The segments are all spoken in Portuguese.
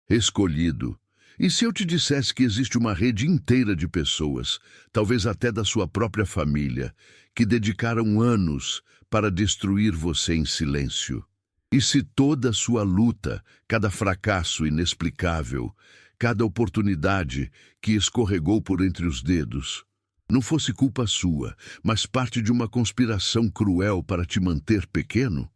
Escolhido. E se eu te dissesse que existe uma rede inteira de pessoas, talvez até da sua própria família, que dedicaram anos para destruir você em silêncio? E se toda a sua luta, cada fracasso inexplicável, cada oportunidade que escorregou por entre os dedos, não fosse culpa sua, mas parte de uma conspiração cruel para te manter pequeno?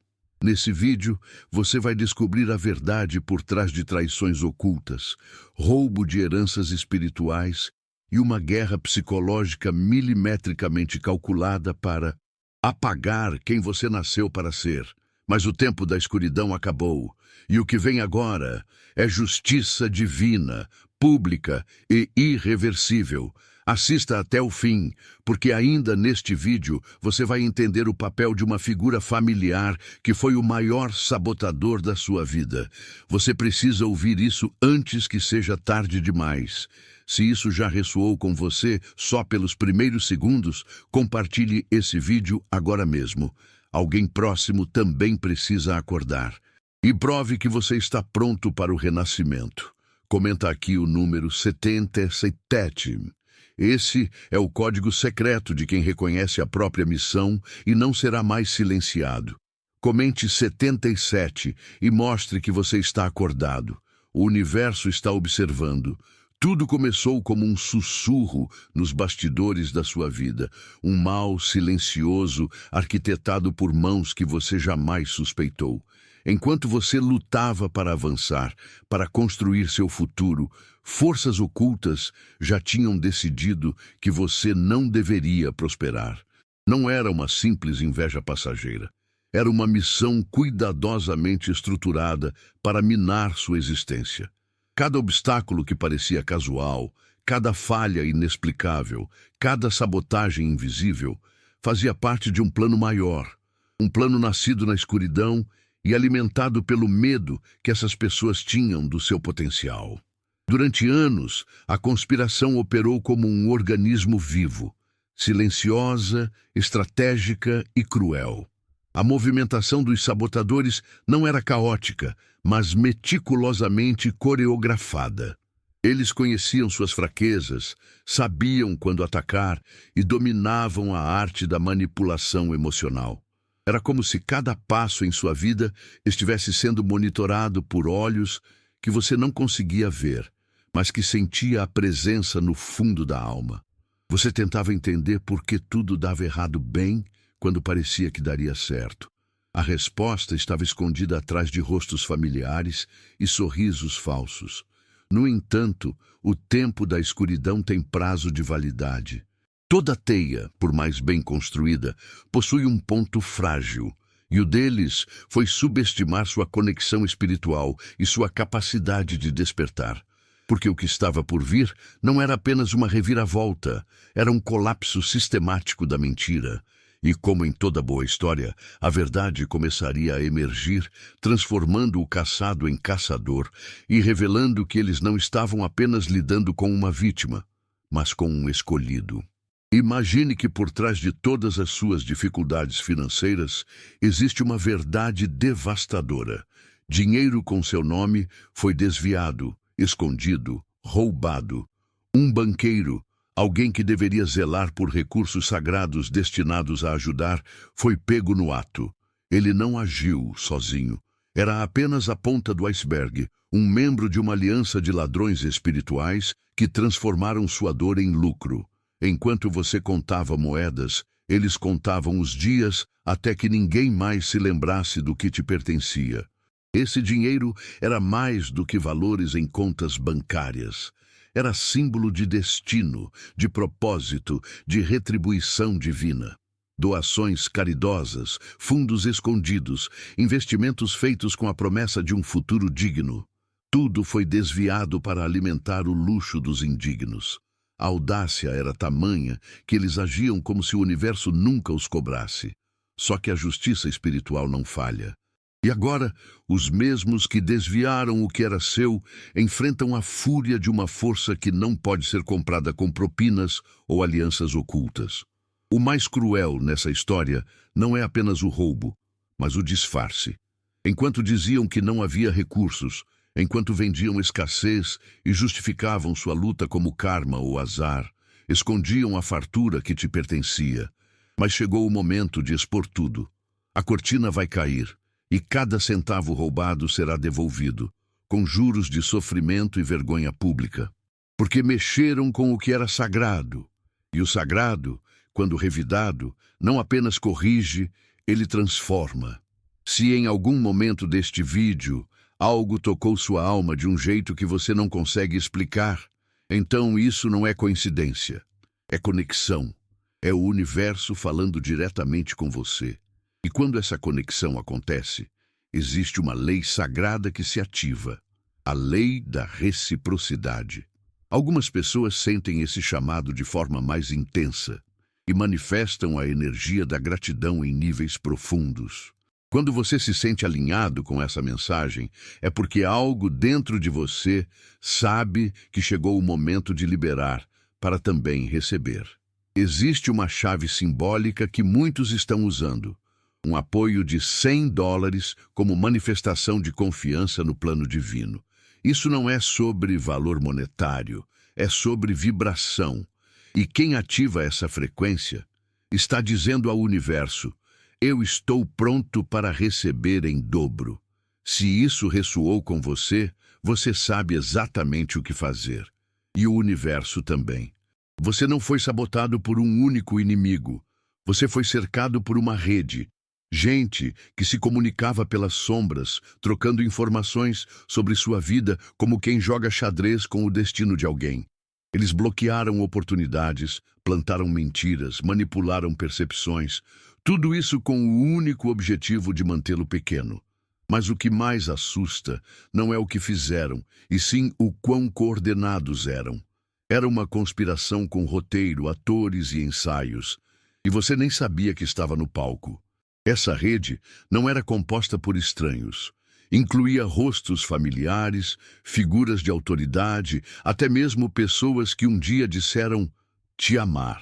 Nesse vídeo, você vai descobrir a verdade por trás de traições ocultas, roubo de heranças espirituais e uma guerra psicológica milimetricamente calculada para apagar quem você nasceu para ser. Mas o tempo da escuridão acabou, e o que vem agora é justiça divina, pública e irreversível. Assista até o fim, porque ainda neste vídeo você vai entender o papel de uma figura familiar que foi o maior sabotador da sua vida. Você precisa ouvir isso antes que seja tarde demais. Se isso já ressoou com você só pelos primeiros segundos, compartilhe esse vídeo agora mesmo. Alguém próximo também precisa acordar. E prove que você está pronto para o renascimento. Comenta aqui o número 77. Esse é o código secreto de quem reconhece a própria missão e não será mais silenciado. Comente 77 e mostre que você está acordado. O universo está observando. Tudo começou como um sussurro nos bastidores da sua vida, um mal silencioso arquitetado por mãos que você jamais suspeitou. Enquanto você lutava para avançar, para construir seu futuro, forças ocultas já tinham decidido que você não deveria prosperar. Não era uma simples inveja passageira. Era uma missão cuidadosamente estruturada para minar sua existência. Cada obstáculo que parecia casual, cada falha inexplicável, cada sabotagem invisível, fazia parte de um plano maior, um plano nascido na escuridão e alimentado pelo medo que essas pessoas tinham do seu potencial. Durante anos, a conspiração operou como um organismo vivo, silenciosa, estratégica e cruel. A movimentação dos sabotadores não era caótica, mas meticulosamente coreografada. Eles conheciam suas fraquezas, sabiam quando atacar e dominavam a arte da manipulação emocional. Era como se cada passo em sua vida estivesse sendo monitorado por olhos que você não conseguia ver, mas que sentia a presença no fundo da alma. Você tentava entender por que tudo dava errado bem quando parecia que daria certo. A resposta estava escondida atrás de rostos familiares e sorrisos falsos. No entanto, o tempo da escuridão tem prazo de validade. Toda teia, por mais bem construída, possui um ponto frágil, e o deles foi subestimar sua conexão espiritual e sua capacidade de despertar. Porque o que estava por vir não era apenas uma reviravolta, era um colapso sistemático da mentira. E como em toda boa história, a verdade começaria a emergir, transformando o caçado em caçador e revelando que eles não estavam apenas lidando com uma vítima, mas com um escolhido. Imagine que por trás de todas as suas dificuldades financeiras existe uma verdade devastadora. Dinheiro com seu nome foi desviado, escondido, roubado. Um banqueiro, alguém que deveria zelar por recursos sagrados destinados a ajudar, foi pego no ato. Ele não agiu sozinho. Era apenas a ponta do iceberg, um membro de uma aliança de ladrões espirituais que transformaram sua dor em lucro. Enquanto você contava moedas, eles contavam os dias até que ninguém mais se lembrasse do que te pertencia. Esse dinheiro era mais do que valores em contas bancárias. Era símbolo de destino, de propósito, de retribuição divina. Doações caridosas, fundos escondidos, investimentos feitos com a promessa de um futuro digno. Tudo foi desviado para alimentar o luxo dos indignos. A audácia era tamanha que eles agiam como se o universo nunca os cobrasse. Só que a justiça espiritual não falha. E agora, os mesmos que desviaram o que era seu enfrentam a fúria de uma força que não pode ser comprada com propinas ou alianças ocultas. O mais cruel nessa história não é apenas o roubo, mas o disfarce. Enquanto diziam que não havia recursos, enquanto vendiam escassez e justificavam sua luta como karma ou azar, escondiam a fartura que te pertencia. Mas chegou o momento de expor tudo. A cortina vai cair, e cada centavo roubado será devolvido, com juros de sofrimento e vergonha pública. Porque mexeram com o que era sagrado. E o sagrado, quando revidado, não apenas corrige, ele transforma. Se em algum momento deste vídeo algo tocou sua alma de um jeito que você não consegue explicar, então isso não é coincidência. É conexão. É o universo falando diretamente com você. E quando essa conexão acontece, existe uma lei sagrada que se ativa. A lei da reciprocidade. Algumas pessoas sentem esse chamado de forma mais intensa e manifestam a energia da gratidão em níveis profundos. Quando você se sente alinhado com essa mensagem, é porque algo dentro de você sabe que chegou o momento de liberar para também receber. Existe uma chave simbólica que muitos estão usando. Um apoio de $100 como manifestação de confiança no plano divino. Isso não é sobre valor monetário, é sobre vibração. E quem ativa essa frequência está dizendo ao universo: eu estou pronto para receber em dobro. Se isso ressoou com você, você sabe exatamente o que fazer. E o universo também. Você não foi sabotado por um único inimigo. Você foi cercado por uma rede. Gente que se comunicava pelas sombras, trocando informações sobre sua vida como quem joga xadrez com o destino de alguém. Eles bloquearam oportunidades, plantaram mentiras, manipularam percepções, tudo isso com o único objetivo de mantê-lo pequeno. Mas o que mais assusta não é o que fizeram, e sim o quão coordenados eram. Era uma conspiração com roteiro, atores e ensaios, e você nem sabia que estava no palco. Essa rede não era composta por estranhos. Incluía rostos familiares, figuras de autoridade, até mesmo pessoas que um dia disseram te amar.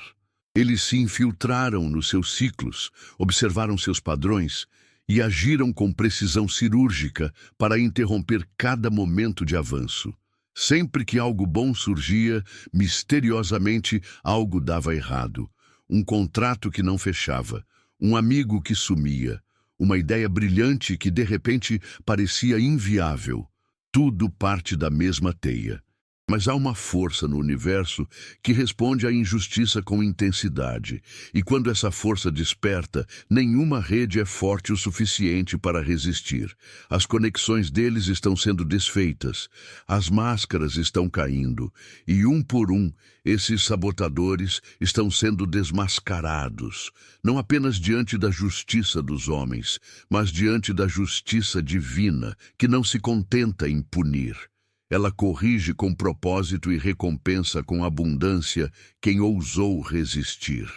Eles se infiltraram nos seus ciclos, observaram seus padrões e agiram com precisão cirúrgica para interromper cada momento de avanço. Sempre que algo bom surgia, misteriosamente algo dava errado. Um contrato que não fechava. Um amigo que sumia, uma ideia brilhante que de repente parecia inviável. Tudo parte da mesma teia. Mas há uma força no universo que responde à injustiça com intensidade. E quando essa força desperta, nenhuma rede é forte o suficiente para resistir. As conexões deles estão sendo desfeitas, as máscaras estão caindo, e um por um, esses sabotadores estão sendo desmascarados, não apenas diante da justiça dos homens, mas diante da justiça divina, que não se contenta em punir. Ela corrige com propósito e recompensa com abundância quem ousou resistir.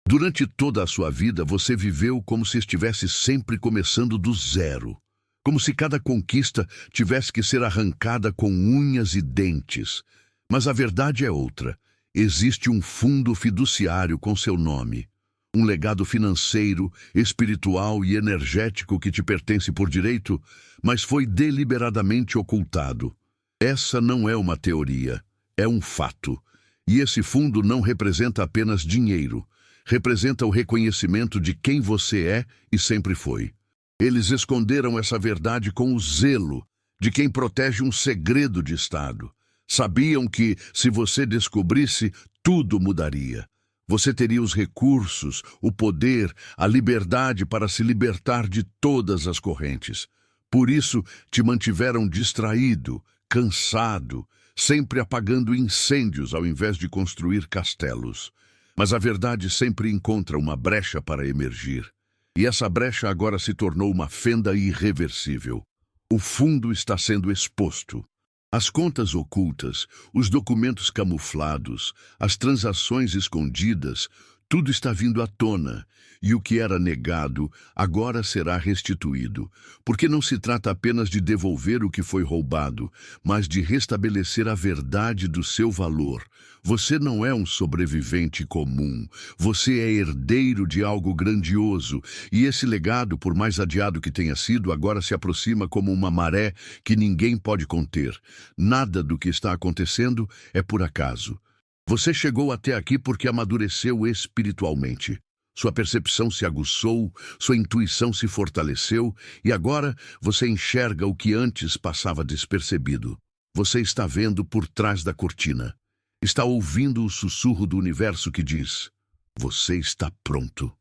Durante toda a sua vida, você viveu como se estivesse sempre começando do zero. Como se cada conquista tivesse que ser arrancada com unhas e dentes. Mas a verdade é outra. Existe um fundo fiduciário com seu nome. Um legado financeiro, espiritual e energético que te pertence por direito, mas foi deliberadamente ocultado. Essa não é uma teoria, é um fato. E esse fundo não representa apenas dinheiro, representa o reconhecimento de quem você é e sempre foi. Eles esconderam essa verdade com o zelo de quem protege um segredo de Estado. Sabiam que, se você descobrisse, tudo mudaria. Você teria os recursos, o poder, a liberdade para se libertar de todas as correntes. Por isso, te mantiveram distraído, cansado, sempre apagando incêndios ao invés de construir castelos. Mas a verdade sempre encontra uma brecha para emergir. E essa brecha agora se tornou uma fenda irreversível. O fundo está sendo exposto. As contas ocultas, os documentos camuflados, as transações escondidas, Tudo está vindo à tona, e o que era negado agora será restituído, porque não se trata apenas de devolver o que foi roubado, mas de restabelecer a verdade do seu valor. Você não é um sobrevivente comum, você é herdeiro de algo grandioso, e esse legado, por mais adiado que tenha sido, agora se aproxima como uma maré que ninguém pode conter. Nada do que está acontecendo é por acaso. Você chegou até aqui porque amadureceu espiritualmente. Sua percepção se aguçou, sua intuição se fortaleceu e agora você enxerga o que antes passava despercebido. Você está vendo por trás da cortina. Está ouvindo o sussurro do universo que diz: você está pronto.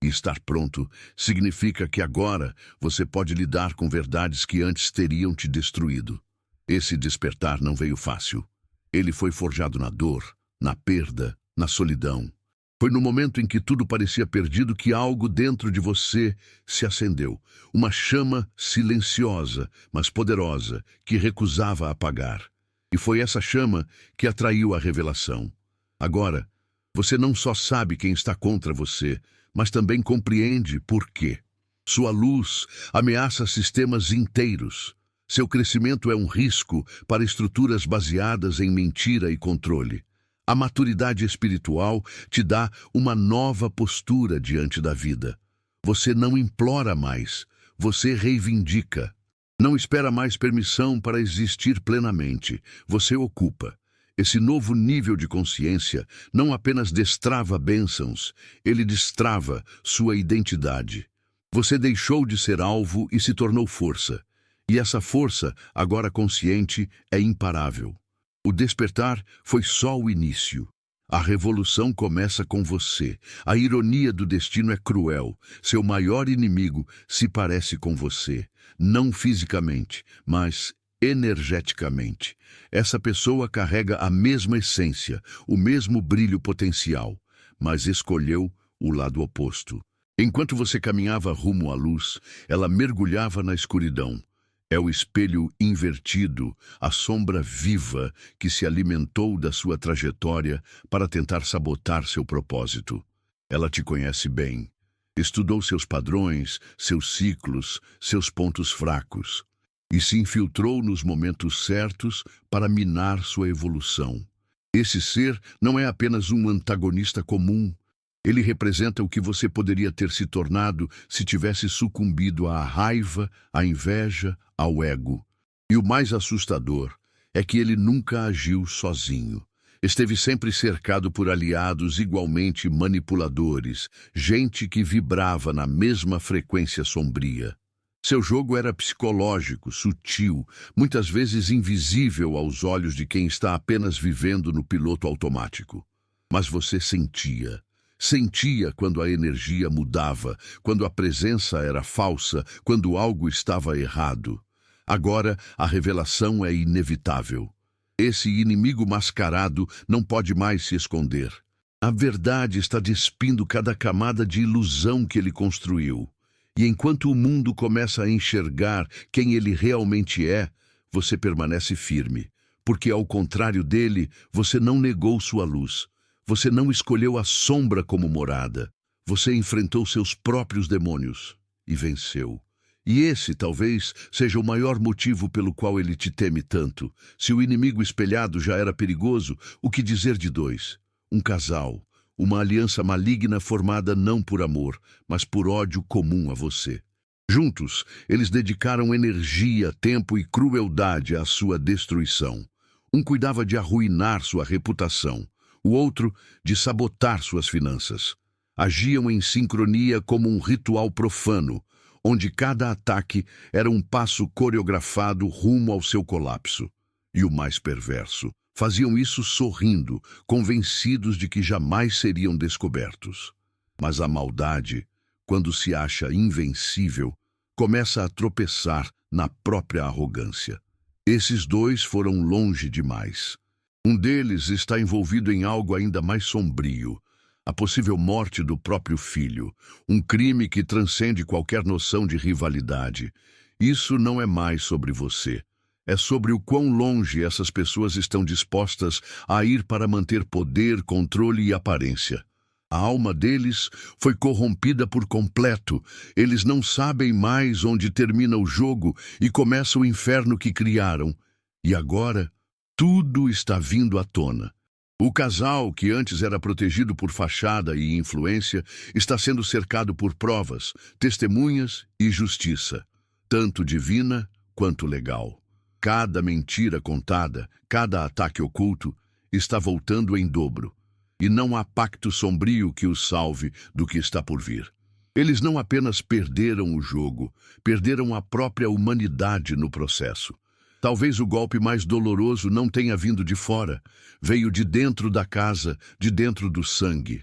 E estar pronto significa que agora você pode lidar com verdades que antes teriam te destruído. Esse despertar não veio fácil. Ele foi forjado na dor, na perda, na solidão. Foi no momento em que tudo parecia perdido que algo dentro de você se acendeu. Uma chama silenciosa, mas poderosa, que recusava apagar. E foi essa chama que atraiu a revelação. Agora, você não só sabe quem está contra você, mas também compreende por quê. Sua luz ameaça sistemas inteiros. Seu crescimento é um risco para estruturas baseadas em mentira e controle. A maturidade espiritual te dá uma nova postura diante da vida. Você não implora mais, você reivindica. Não espera mais permissão para existir plenamente, você ocupa. Esse novo nível de consciência não apenas destrava bênçãos, ele destrava sua identidade. Você deixou de ser alvo e se tornou força. E essa força, agora consciente, é imparável. O despertar foi só o início. A revolução começa com você. A ironia do destino é cruel. Seu maior inimigo se parece com você. Não fisicamente, mas energeticamente. Essa pessoa carrega a mesma essência, o mesmo brilho potencial, mas escolheu o lado oposto. Enquanto você caminhava rumo à luz, ela mergulhava na escuridão. É o espelho invertido, a sombra viva que se alimentou da sua trajetória para tentar sabotar seu propósito. Ela te conhece bem. Estudou seus padrões, seus ciclos, seus pontos fracos. E se infiltrou nos momentos certos para minar sua evolução. Esse ser não é apenas um antagonista comum. Ele representa o que você poderia ter se tornado se tivesse sucumbido à raiva, à inveja, ao ego. E o mais assustador é que ele nunca agiu sozinho. Esteve sempre cercado por aliados igualmente manipuladores, gente que vibrava na mesma frequência sombria. Seu jogo era psicológico, sutil, muitas vezes invisível aos olhos de quem está apenas vivendo no piloto automático. Mas você sentia. Sentia quando a energia mudava, quando a presença era falsa, quando algo estava errado. Agora, a revelação é inevitável. Esse inimigo mascarado não pode mais se esconder. A verdade está despindo cada camada de ilusão que ele construiu. E enquanto o mundo começa a enxergar quem ele realmente é, você permanece firme. Porque, ao contrário dele, você não negou sua luz. Você não escolheu a sombra como morada. Você enfrentou seus próprios demônios e venceu. E esse, talvez, seja o maior motivo pelo qual ele te teme tanto. Se o inimigo espelhado já era perigoso, o que dizer de dois? Um casal, uma aliança maligna formada não por amor, mas por ódio comum a você. Juntos, eles dedicaram energia, tempo e crueldade à sua destruição. Um cuidava de arruinar sua reputação. O outro, de sabotar suas finanças. Agiam em sincronia como um ritual profano, onde cada ataque era um passo coreografado rumo ao seu colapso. E o mais perverso, faziam isso sorrindo, convencidos de que jamais seriam descobertos. Mas a maldade, quando se acha invencível, começa a tropeçar na própria arrogância. Esses dois foram longe demais. Um deles está envolvido em algo ainda mais sombrio, a possível morte do próprio filho, um crime que transcende qualquer noção de rivalidade. Isso não é mais sobre você. É sobre o quão longe essas pessoas estão dispostas a ir para manter poder, controle e aparência. A alma deles foi corrompida por completo. Eles não sabem mais onde termina o jogo e começa o inferno que criaram. E agora, tudo está vindo à tona. O casal, que antes era protegido por fachada e influência, está sendo cercado por provas, testemunhas e justiça, tanto divina quanto legal. Cada mentira contada, cada ataque oculto, está voltando em dobro. E não há pacto sombrio que os salve do que está por vir. Eles não apenas perderam o jogo, perderam a própria humanidade no processo. Talvez o golpe mais doloroso não tenha vindo de fora, veio de dentro da casa, de dentro do sangue.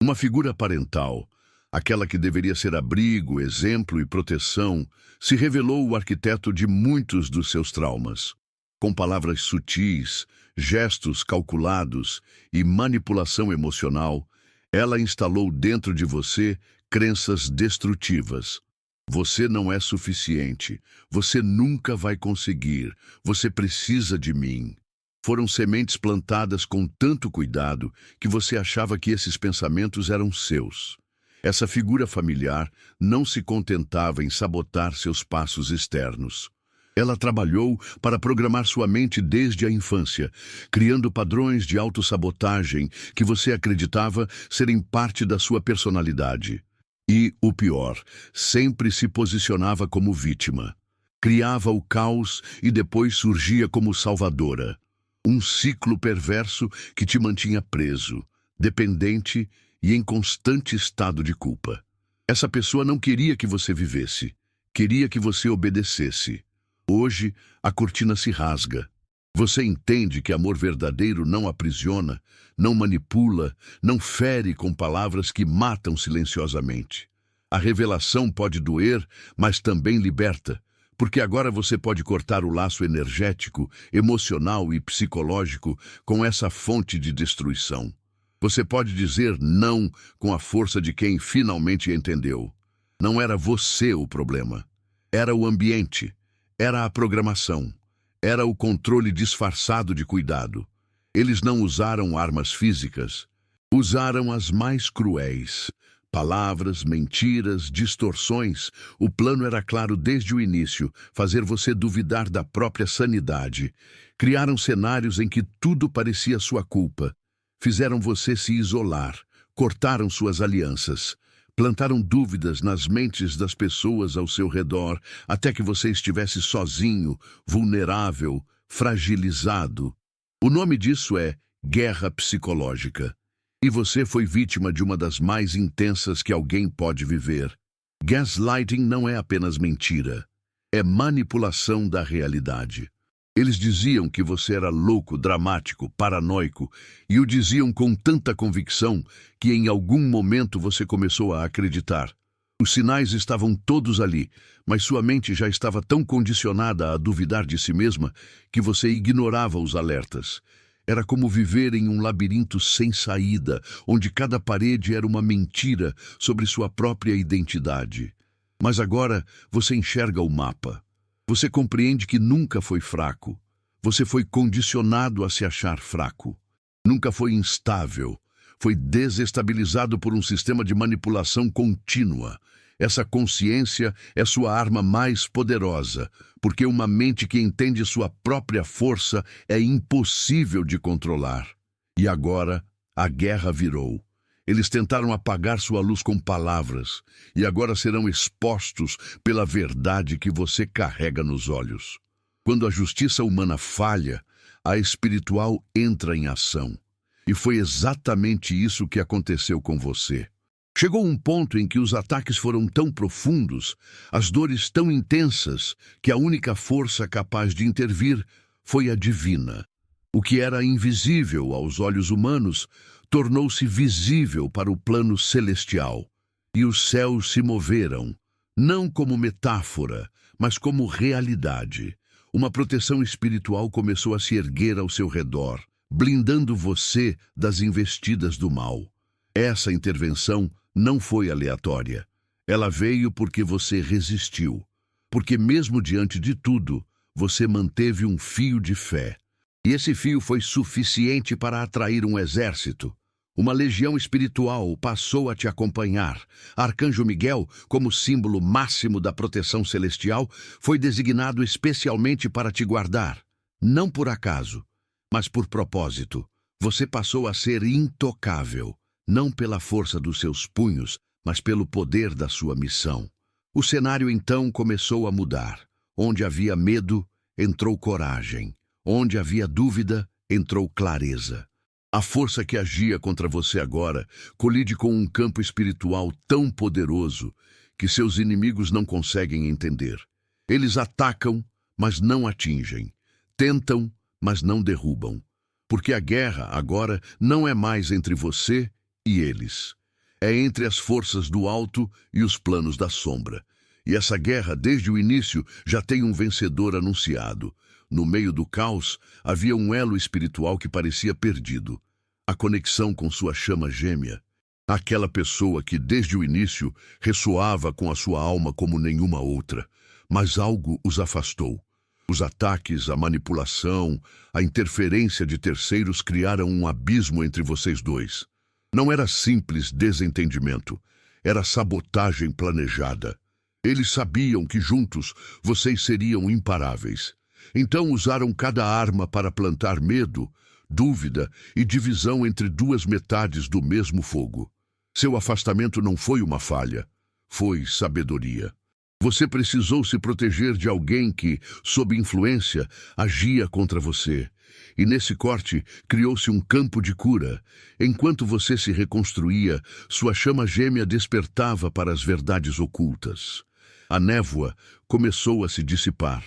Uma figura parental, aquela que deveria ser abrigo, exemplo e proteção, se revelou o arquiteto de muitos dos seus traumas. Com palavras sutis, gestos calculados e manipulação emocional, ela instalou dentro de você crenças destrutivas. Você não é suficiente. Você nunca vai conseguir. Você precisa de mim. Foram sementes plantadas com tanto cuidado que você achava que esses pensamentos eram seus. Essa figura familiar não se contentava em sabotar seus passos externos. Ela trabalhou para programar sua mente desde a infância, criando padrões de autossabotagem que você acreditava serem parte da sua personalidade. E, o pior, sempre se posicionava como vítima. Criava o caos e depois surgia como salvadora. Um ciclo perverso que te mantinha preso, dependente e em constante estado de culpa. Essa pessoa não queria que você vivesse, queria que você obedecesse. Hoje, a cortina se rasga. Você entende que amor verdadeiro não aprisiona, não manipula, não fere com palavras que matam silenciosamente. A revelação pode doer, mas também liberta, porque agora você pode cortar o laço energético, emocional e psicológico com essa fonte de destruição. Você pode dizer não com a força de quem finalmente entendeu. Não era você o problema. Era o ambiente. Era a programação. Era o controle disfarçado de cuidado. Eles não usaram armas físicas. Usaram as mais cruéis. Palavras, mentiras, distorções. O plano era claro desde o início, fazer você duvidar da própria sanidade. Criaram cenários em que tudo parecia sua culpa. Fizeram você se isolar. Cortaram suas alianças. Plantaram dúvidas nas mentes das pessoas ao seu redor, até que você estivesse sozinho, vulnerável, fragilizado. O nome disso é guerra psicológica. E você foi vítima de uma das mais intensas que alguém pode viver. Gaslighting não é apenas mentira, é manipulação da realidade. Eles diziam que você era louco, dramático, paranoico, e o diziam com tanta convicção que em algum momento você começou a acreditar. Os sinais estavam todos ali, mas sua mente já estava tão condicionada a duvidar de si mesma que você ignorava os alertas. Era como viver em um labirinto sem saída, onde cada parede era uma mentira sobre sua própria identidade. Mas agora você enxerga o mapa. Você compreende que nunca foi fraco. Você foi condicionado a se achar fraco. Nunca foi instável. Foi desestabilizado por um sistema de manipulação contínua. Essa consciência é sua arma mais poderosa, porque uma mente que entende sua própria força é impossível de controlar. E agora, a guerra virou. Eles tentaram apagar sua luz com palavras, e agora serão expostos pela verdade que você carrega nos olhos. Quando a justiça humana falha, a espiritual entra em ação. E foi exatamente isso que aconteceu com você. Chegou um ponto em que os ataques foram tão profundos, as dores tão intensas, que a única força capaz de intervir foi a divina. O que era invisível aos olhos humanos tornou-se visível para o plano celestial. E os céus se moveram, não como metáfora, mas como realidade. Uma proteção espiritual começou a se erguer ao seu redor, blindando você das investidas do mal. Essa intervenção não foi aleatória. Ela veio porque você resistiu. Porque mesmo diante de tudo, você manteve um fio de fé. E esse fio foi suficiente para atrair um exército. Uma legião espiritual passou a te acompanhar. Arcanjo Miguel, como símbolo máximo da proteção celestial, foi designado especialmente para te guardar. Não por acaso, mas por propósito. Você passou a ser intocável, não pela força dos seus punhos, mas pelo poder da sua missão. O cenário então começou a mudar. Onde havia medo, entrou coragem. Onde havia dúvida, entrou clareza. A força que agia contra você agora colide com um campo espiritual tão poderoso que seus inimigos não conseguem entender. Eles atacam, mas não atingem. Tentam, mas não derrubam. Porque a guerra agora não é mais entre você e eles. É entre as forças do alto e os planos da sombra. E essa guerra, desde o início, já tem um vencedor anunciado. No meio do caos, havia um elo espiritual que parecia perdido. A conexão com sua chama gêmea. Aquela pessoa que, desde o início, ressoava com a sua alma como nenhuma outra. Mas algo os afastou. Os ataques, a manipulação, a interferência de terceiros criaram um abismo entre vocês dois. Não era simples desentendimento. Era sabotagem planejada. Eles sabiam que juntos vocês seriam imparáveis. Então usaram cada arma para plantar medo, dúvida e divisão entre duas metades do mesmo fogo. Seu afastamento não foi uma falha, foi sabedoria. Você precisou se proteger de alguém que, sob influência, agia contra você. E nesse corte criou-se um campo de cura. Enquanto você se reconstruía, sua chama gêmea despertava para as verdades ocultas. A névoa começou a se dissipar.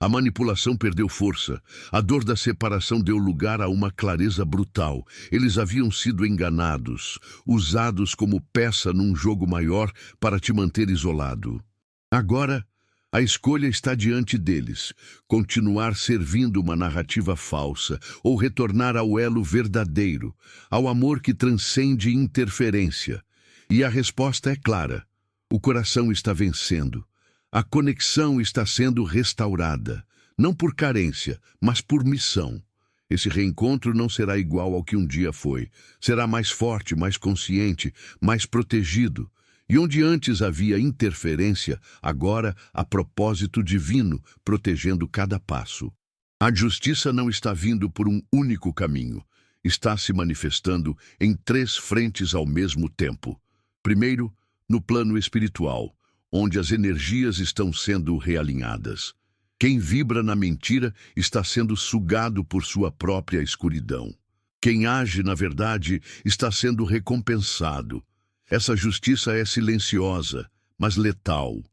A manipulação perdeu força. A dor da separação deu lugar a uma clareza brutal. Eles haviam sido enganados, usados como peça num jogo maior para te manter isolado. Agora, a escolha está diante deles: continuar servindo uma narrativa falsa ou retornar ao elo verdadeiro, ao amor que transcende interferência. E a resposta é clara. O coração está vencendo. A conexão está sendo restaurada, não por carência, mas por missão. Esse reencontro não será igual ao que um dia foi. Será mais forte, mais consciente, mais protegido. E onde antes havia interferência, agora há propósito divino protegendo cada passo. A justiça não está vindo por um único caminho. Está se manifestando em 3 frentes ao mesmo tempo. Primeiro, no plano espiritual, onde as energias estão sendo realinhadas. Quem vibra na mentira está sendo sugado por sua própria escuridão. Quem age na verdade está sendo recompensado. Essa justiça é silenciosa, mas letal.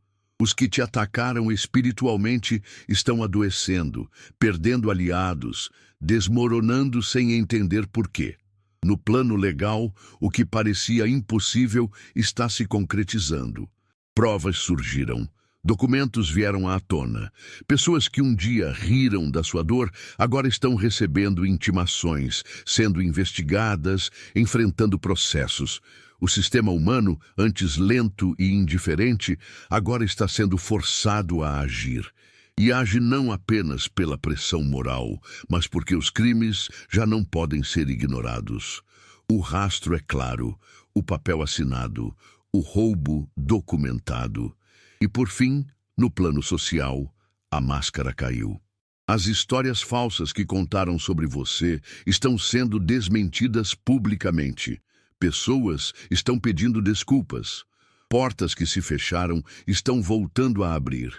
Os que te atacaram espiritualmente estão adoecendo, perdendo aliados, desmoronando sem entender por quê. No plano legal, o que parecia impossível está se concretizando. Provas surgiram, documentos vieram à tona. Pessoas que um dia riram da sua dor agora estão recebendo intimações, sendo investigadas, enfrentando processos. O sistema humano, antes lento e indiferente, agora está sendo forçado a agir. E age não apenas pela pressão moral, mas porque os crimes já não podem ser ignorados. O rastro é claro, o papel assinado, o roubo documentado. E por fim, no plano social, a máscara caiu. As histórias falsas que contaram sobre você estão sendo desmentidas publicamente. Pessoas estão pedindo desculpas. Portas que se fecharam estão voltando a abrir.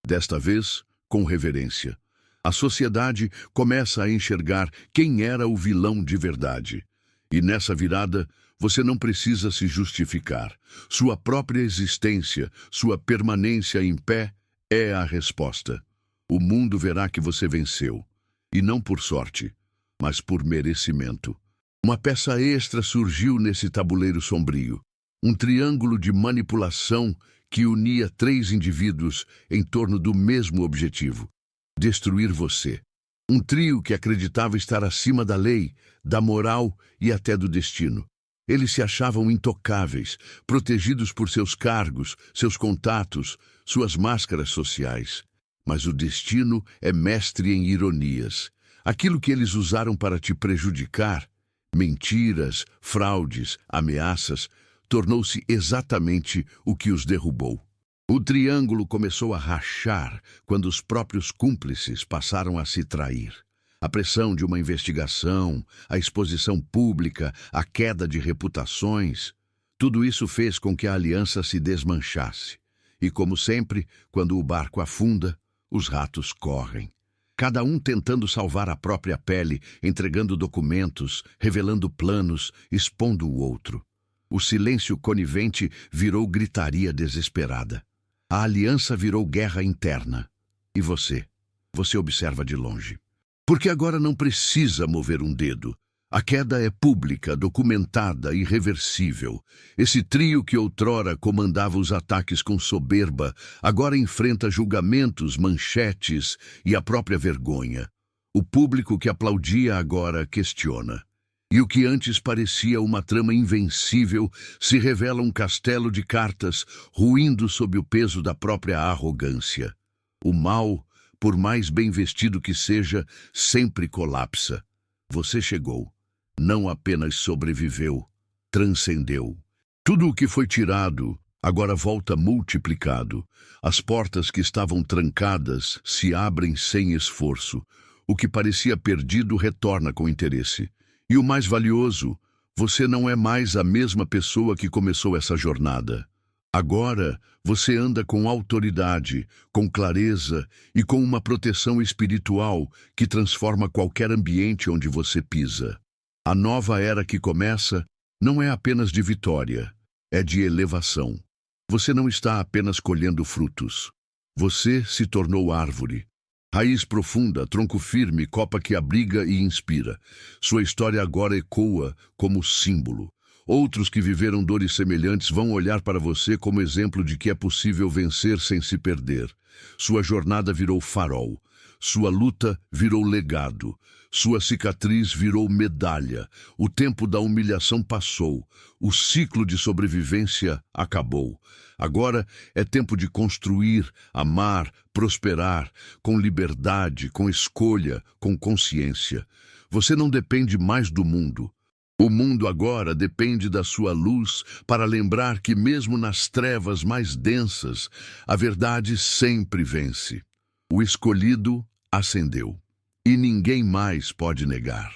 Desta vez, com reverência. A sociedade começa a enxergar quem era o vilão de verdade. E nessa virada, você não precisa se justificar. Sua própria existência, sua permanência em pé, é a resposta. O mundo verá que você venceu. E não por sorte, mas por merecimento. Uma peça extra surgiu nesse tabuleiro sombrio. Um triângulo de manipulação que unia 3 indivíduos em torno do mesmo objetivo: destruir você. Um trio que acreditava estar acima da lei, da moral e até do destino. Eles se achavam intocáveis, protegidos por seus cargos, seus contatos, suas máscaras sociais. Mas o destino é mestre em ironias. Aquilo que eles usaram para te prejudicar, Mentiras, fraudes, ameaças, tornou-se exatamente o que os derrubou. O triângulo começou a rachar quando os próprios cúmplices passaram a se trair. A pressão de uma investigação, a exposição pública, a queda de reputações, tudo isso fez com que a aliança se desmanchasse. E como sempre, quando o barco afunda, os ratos correm. Cada um tentando salvar a própria pele, entregando documentos, revelando planos, expondo o outro. O silêncio conivente virou gritaria desesperada. A aliança virou guerra interna. E você? Você observa de longe. Porque agora não precisa mover um dedo. A queda é pública, documentada, irreversível. Esse trio que outrora comandava os ataques com soberba, agora enfrenta julgamentos, manchetes e a própria vergonha. O público que aplaudia agora questiona. E o que antes parecia uma trama invencível se revela um castelo de cartas ruindo sob o peso da própria arrogância. O mal, por mais bem vestido que seja, sempre colapsa. Você chegou. Não apenas sobreviveu, transcendeu. Tudo o que foi tirado agora volta multiplicado. As portas que estavam trancadas se abrem sem esforço. O que parecia perdido retorna com interesse. E o mais valioso, você não é mais a mesma pessoa que começou essa jornada. Agora, você anda com autoridade, com clareza e com uma proteção espiritual que transforma qualquer ambiente onde você pisa. A nova era que começa não é apenas de vitória, é de elevação. Você não está apenas colhendo frutos. Você se tornou árvore. Raiz profunda, tronco firme, copa que abriga e inspira. Sua história agora ecoa como símbolo. Outros que viveram dores semelhantes vão olhar para você como exemplo de que é possível vencer sem se perder. Sua jornada virou farol. Sua luta virou legado. Sua cicatriz virou medalha. O tempo da humilhação passou. O ciclo de sobrevivência acabou. Agora é tempo de construir, amar, prosperar, com liberdade, com escolha, com consciência. Você não depende mais do mundo. O mundo agora depende da sua luz para lembrar que mesmo nas trevas mais densas, a verdade sempre vence. O escolhido ascendeu, e ninguém mais pode negar.